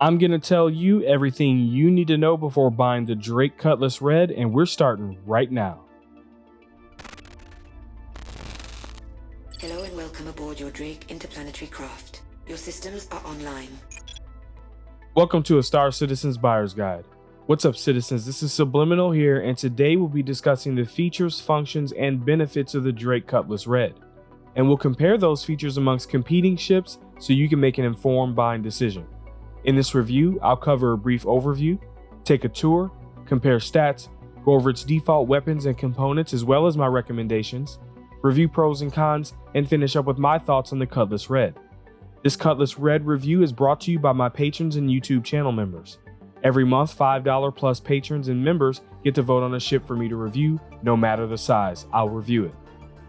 I'm going to tell you everything you need to know before buying the Drake Cutlass Red, and we're starting right now. Hello and welcome aboard your Drake Interplanetary craft. Your systems are online. Welcome to a Star Citizen's Buyer's Guide. What's up, citizens? This is SubliminaL here, and today we'll be discussing the features, functions, and benefits of the Drake Cutlass Red. And we'll compare those features amongst competing ships so you can make an informed buying decision. In this review, I'll cover a brief overview, take a tour, compare stats, go over its default weapons and components as well as my recommendations, review pros and cons, and finish up with my thoughts on the Cutlass Red. This Cutlass Red review is brought to you by my patrons and YouTube channel members. Every month, $5 plus patrons and members get to vote on a ship for me to review, no matter the size. I'll review it.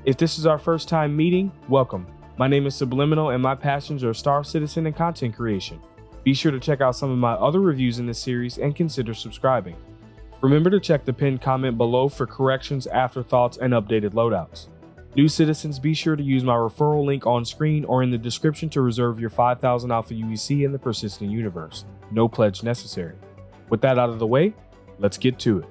If this is our first time meeting, welcome. My name is SubliminaL and my passions are Star Citizen and content creation. Be sure to check out some of my other reviews in this series and consider subscribing. Remember to check the pinned comment below for corrections, afterthoughts, and updated loadouts. New citizens, be sure to use my referral link on screen or in the description to reserve your 5,000 Alpha UEC in the persistent universe. No pledge necessary. With that out of the way, let's get to it.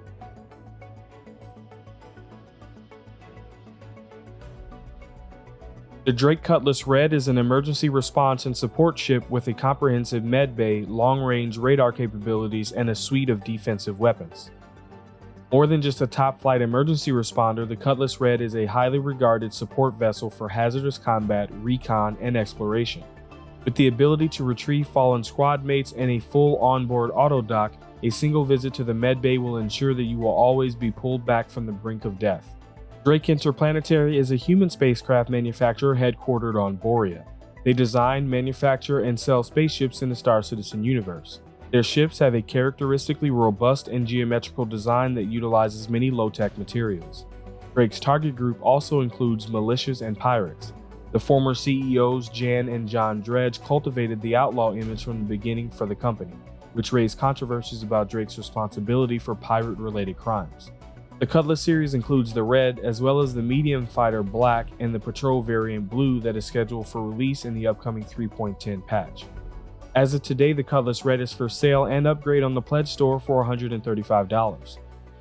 The Drake Cutlass Red is an emergency response and support ship with a comprehensive medbay, long-range radar capabilities, and a suite of defensive weapons. More than just a top-flight emergency responder, the Cutlass Red is a highly regarded support vessel for hazardous combat, recon, and exploration. With the ability to retrieve fallen squad mates and a full onboard auto dock, a single visit to the medbay will ensure that you will always be pulled back from the brink of death. Drake Interplanetary is a human spacecraft manufacturer headquartered on Borea. They design, manufacture, and sell spaceships in the Star Citizen universe. Their ships have a characteristically robust and geometrical design that utilizes many low-tech materials. Drake's target group also includes militias and pirates. The former CEOs Jan and John Dredge cultivated the outlaw image from the beginning for the company, which raised controversies about Drake's responsibility for pirate-related crimes. The Cutlass series includes the Red, as well as the medium fighter Black and the patrol variant Blue that is scheduled for release in the upcoming 3.10 patch. As of today, the Cutlass Red is for sale and upgrade on the Pledge Store for $135.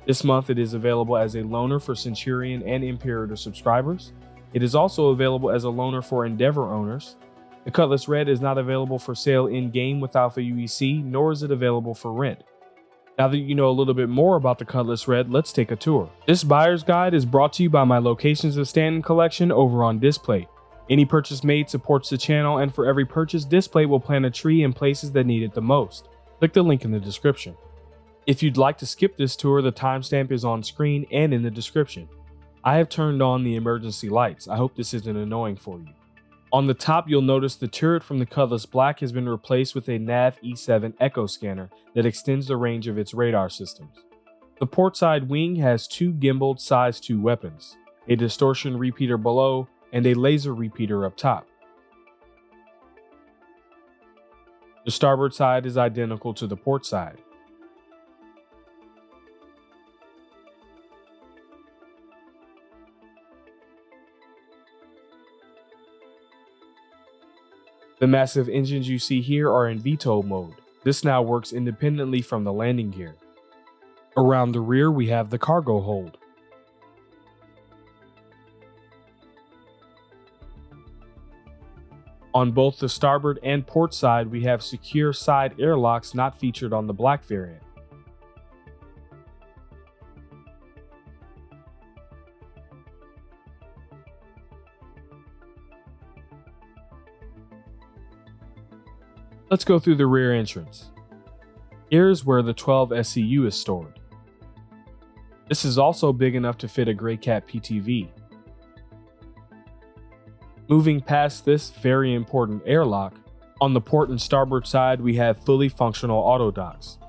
This month it is available as a loaner for Centurion and Imperator subscribers. It is also available as a loaner for Endeavor owners. The Cutlass Red is not available for sale in-game with Alpha UEC, nor is it available for rent. Now that you know a little bit more about the Cutlass Red, let's take a tour. This buyer's guide is brought to you by my Locations of Stanton collection over on Display. Any purchase made supports the channel, and for every purchase, Display will plant a tree in places that need it the most. Click the link in the description. If you'd like to skip this tour, the timestamp is on screen and in the description. I have turned on the emergency lights. I hope this isn't annoying for you. On the top, you'll notice the turret from the Cutlass Black has been replaced with a NAV E7 Echo scanner that extends the range of its radar systems. The portside wing has two gimbaled size 2 weapons, a distortion repeater below, and a laser repeater up top. The starboard side is identical to the port side. The massive engines you see here are in VTOL mode. This now works independently from the landing gear. Around the rear we have the cargo hold. On both the starboard and port side we have secure side airlocks not featured on the Black variant. Let's go through the rear entrance. Here's where the 12 SCU is stored. This is also big enough to fit a Greycat PTV. Moving past this very important airlock, on the port and starboard side we have fully functional auto docks.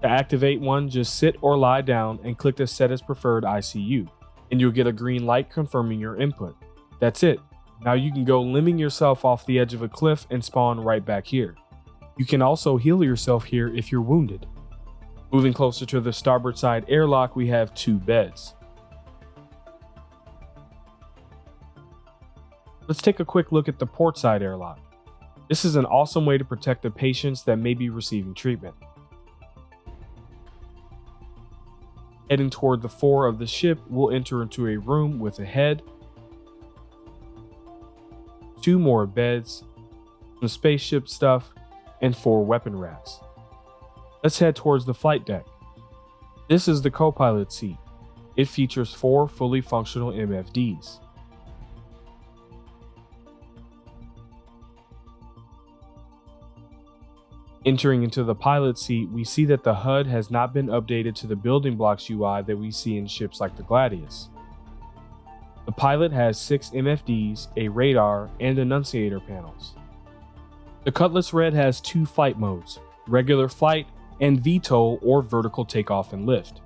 To activate one, just sit or lie down and click the Set as Preferred ICU, and you'll get a green light confirming your input. That's it. Now you can go limbing yourself off the edge of a cliff and spawn right back here. You can also heal yourself here if you're wounded. Moving closer to the starboard side airlock, we have 2 beds. Let's take a quick look at the port side airlock. This is an awesome way to protect the patients that may be receiving treatment. Heading toward the fore of the ship, we'll enter into a room with a head, 2 more beds, some spaceship stuff, and 4 weapon racks. Let's head towards the flight deck. This is the co-pilot seat. It features 4 fully functional MFDs. Entering into the pilot seat, we see that the HUD has not been updated to the building blocks UI that we see in ships like the Gladius. The pilot has 6 MFDs, a radar, and annunciator panels. The Cutlass Red has 2 flight modes, regular flight and VTOL or vertical takeoff and lift.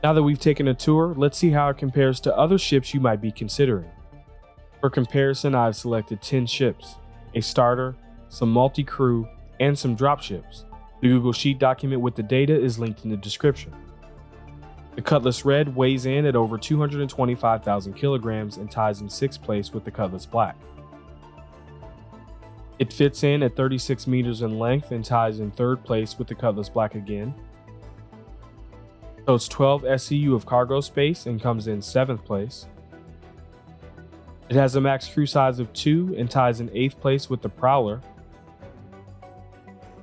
Now that we've taken a tour, let's see how it compares to other ships you might be considering. For comparison, I've selected 10 ships, a starter, some multi-crew, and some dropships. The Google Sheet document with the data is linked in the description. The Cutlass Red weighs in at over 225,000 kilograms and ties in 6th place with the Cutlass Black. It fits in at 36 meters in length and ties in 3rd place with the Cutlass Black again. Totes 12 SCU of cargo space and comes in 7th place. It has a max crew size of 2 and ties in 8th place with the Prowler.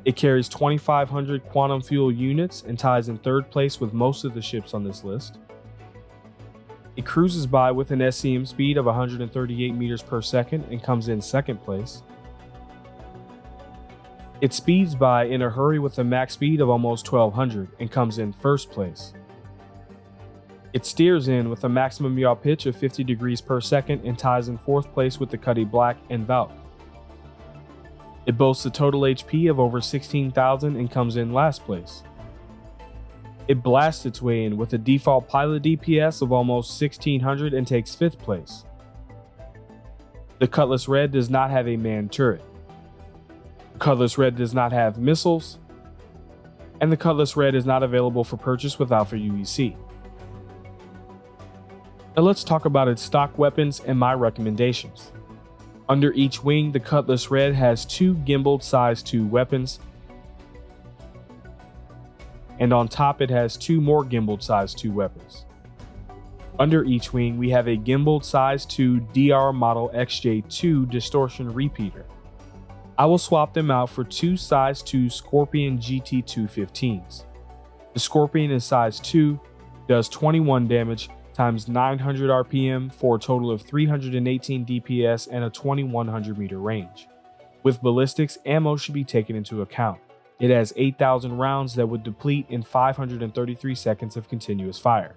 It carries 2,500 quantum fuel units and ties in 3rd place with most of the ships on this list. It cruises by with an SCM speed of 138 meters per second and comes in 2nd place. It speeds by in a hurry with a max speed of almost 1,200 and comes in 1st place. It steers in with a maximum yaw pitch of 50 degrees per second and ties in 4th place with the Cutty Black and Valk. It boasts a total HP of over 16,000 and comes in last place. It blasts its way in with a default pilot DPS of almost 1,600 and takes 5th place. The Cutlass Red does not have a manned turret. The Cutlass Red does not have missiles, and the Cutlass Red is not available for purchase with Alpha UEC. Now let's talk about its stock weapons and my recommendations. Under each wing, the Cutlass Red has 2 gimbaled size 2 weapons, and on top it has 2 more gimbaled size 2 weapons. Under each wing, we have a gimbaled size 2 DR Model XJ2 distortion repeater. I will swap them out for 2 size 2 Scorpion GT215s. The Scorpion in size 2 does 21 damage times 900 RPM for a total of 318 DPS and a 2100 meter range. With ballistics, ammo should be taken into account. It has 8,000 rounds that would deplete in 533 seconds of continuous fire.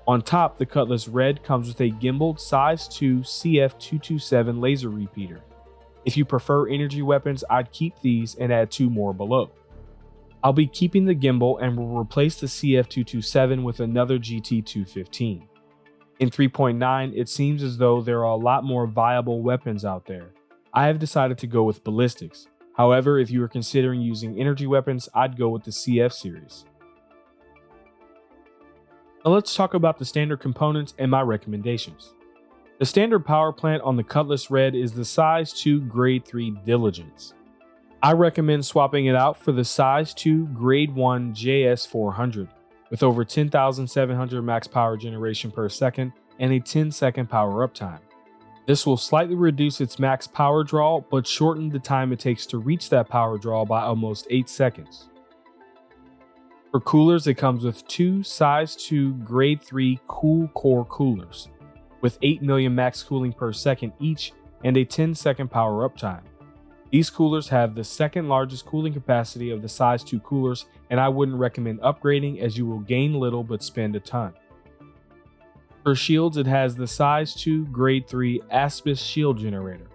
On top, the Cutlass Red comes with a gimbaled size 2 CF227 laser repeater. If you prefer energy weapons, I'd keep these and add 2 more below. I'll be keeping the gimbal and will replace the CF227 with another GT215. In 3.9, it seems as though there are a lot more viable weapons out there. I have decided to go with ballistics. However, if you are considering using energy weapons, I'd go with the CF series. Now let's talk about the standard components and my recommendations. The standard power plant on the Cutlass Red is the size 2 grade 3 Diligence. I recommend swapping it out for the size 2 grade 1 JS400 with over 10,700 max power generation per second and a 10-second power uptime. This will slightly reduce its max power draw but shorten the time it takes to reach that power draw by almost 8 seconds. For coolers, it comes with 2 size 2 grade 3 Cool Core coolers with 8 million max cooling per second each and a 10-second power uptime. These coolers have the 2nd largest cooling capacity of the size 2 coolers, and I wouldn't recommend upgrading as you will gain little but spend a ton. For shields, it has the size 2 grade 3 Aspis shield generator.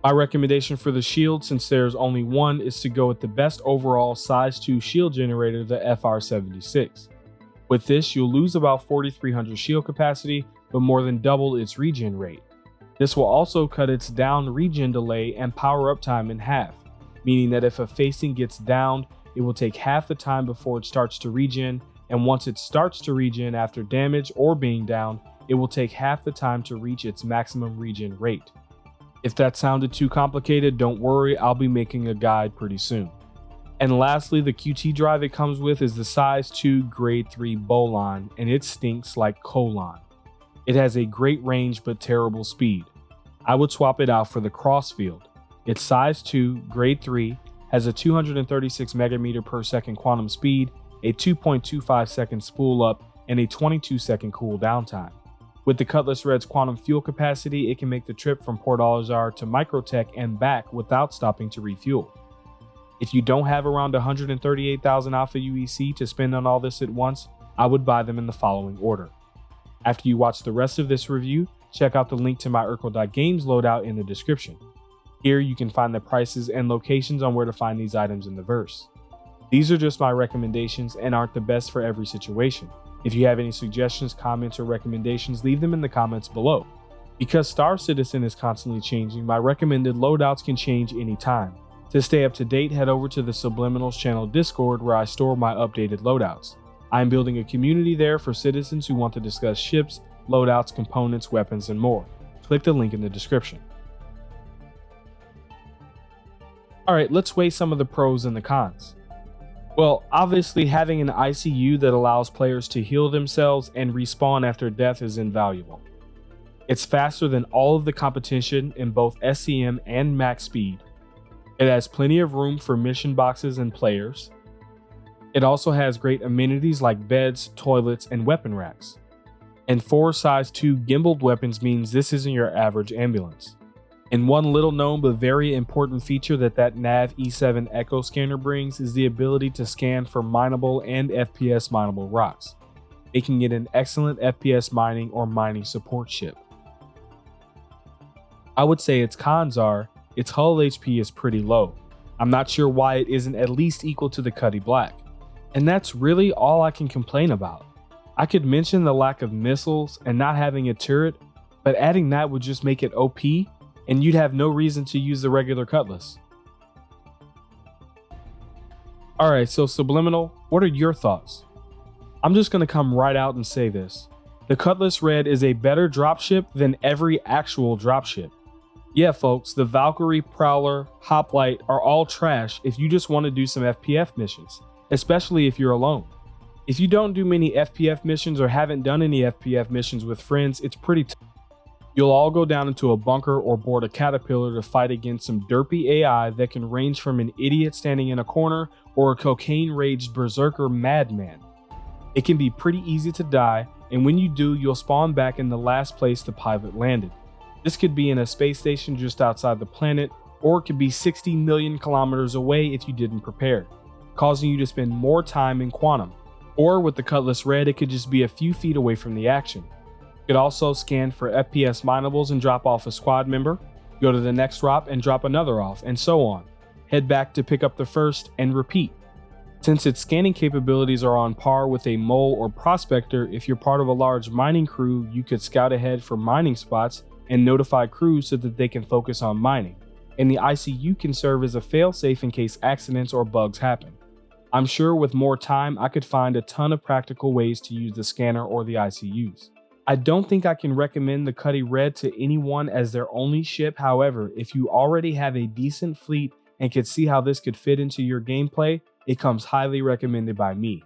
My recommendation for the shield, since there's only one, is to go with the best overall size 2 shield generator, the FR76. With this, you'll lose about 4,300 shield capacity, but more than double its regen rate. This will also cut its down regen delay and power up time in half, meaning that if a facing gets downed, it will take half the time before it starts to regen, and once it starts to regen after damage or being down, it will take half the time to reach its maximum regen rate. If that sounded too complicated, don't worry, I'll be making a guide pretty soon. And lastly, the QT drive it comes with is the size 2 grade 3 Bolon, and it stinks like colon. It has a great range but terrible speed. I would swap it out for the Crossfield. It's size 2 grade 3, has a 236 megameter per second quantum speed, a 2.25 second spool up, and a 22 second cooldown time. With the Cutlass Red's quantum fuel capacity, it can make the trip from Port Alizar to Microtech and back without stopping to refuel. If you don't have around 138,000 Alpha UEC to spend on all this at once, I would buy them in the following order. After you watch the rest of this review, check out the link to my Urkel.Games loadout in the description. Here you can find the prices and locations on where to find these items in the verse. These are just my recommendations and aren't the best for every situation. If you have any suggestions, comments, or recommendations, leave them in the comments below. Because Star Citizen is constantly changing, my recommended loadouts can change anytime. To stay up to date, head over to the SubliminaL's channel Discord where I store my updated loadouts. I am building a community there for citizens who want to discuss ships, loadouts, components, weapons, and more. Click the link in the description. Alright, let's weigh some of the pros and the cons. Well, obviously having an ICU that allows players to heal themselves and respawn after death is invaluable. It's faster than all of the competition in both SCM and max speed. It has plenty of room for mission boxes and players. It also has great amenities like beds, toilets, and weapon racks. And 4 size 2 gimbaled weapons means this isn't your average ambulance. And one little known but very important feature that Nav E7 Echo scanner brings is the ability to scan for mineable and FPS mineable rocks, making it an excellent FPS mining or mining support ship. I would say its cons are, its hull HP is pretty low. I'm not sure why it isn't at least equal to the Cutty Black. And that's really all I can complain about. I could mention the lack of missiles and not having a turret, but adding that would just make it OP, and you'd have no reason to use the regular Cutlass. Alright, so SubliminaL, what are your thoughts? I'm just gonna come right out and say this. The Cutlass Red is a better dropship than every actual dropship. Yeah folks, the Valkyrie, Prowler, Hoplite are all trash if you just want to do some FPF missions, especially if you're alone. If you don't do many FPF missions or haven't done any FPF missions with friends, it's pretty tough. You'll all go down into a bunker or board a caterpillar to fight against some derpy AI that can range from an idiot standing in a corner or a cocaine-raged berserker madman. It can be pretty easy to die, and when you do, you'll spawn back in the last place the pilot landed. This could be in a space station just outside the planet, or it could be 60 million kilometers away if you didn't prepare, causing you to spend more time in quantum. Or with the Cutlass Red, it could just be a few feet away from the action. You could also scan for FPS minables and drop off a squad member, go to the next drop and drop another off, and so on. Head back to pick up the first and repeat. Since its scanning capabilities are on par with a mole or prospector, if you're part of a large mining crew, you could scout ahead for mining spots and notify crews so that they can focus on mining. And the ICU can serve as a failsafe in case accidents or bugs happen. I'm sure with more time, I could find a ton of practical ways to use the scanner or the ICUs. I don't think I can recommend the Cutty Red to anyone as their only ship. However, if you already have a decent fleet and could see how this could fit into your gameplay, it comes highly recommended by me.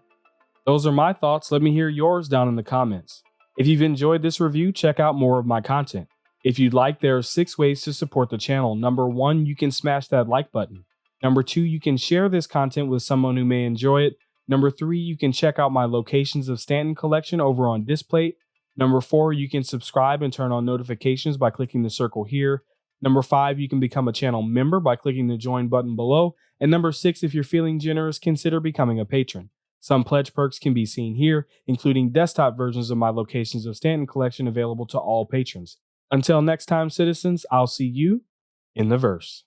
Those are my thoughts. Let me hear yours down in the comments. If you've enjoyed this review, check out more of my content. If you'd like, there are 6 ways to support the channel. Number 1, you can smash that like button. Number 2, you can share this content with someone who may enjoy it. Number 3, you can check out my Locations of Stanton collection over on Displate. Number 4, you can subscribe and turn on notifications by clicking the circle here. Number 5, you can become a channel member by clicking the join button below. And number 6, if you're feeling generous, consider becoming a patron. Some pledge perks can be seen here, including desktop versions of my Locations of Stanton collection available to all patrons. Until next time, citizens, I'll see you in the verse.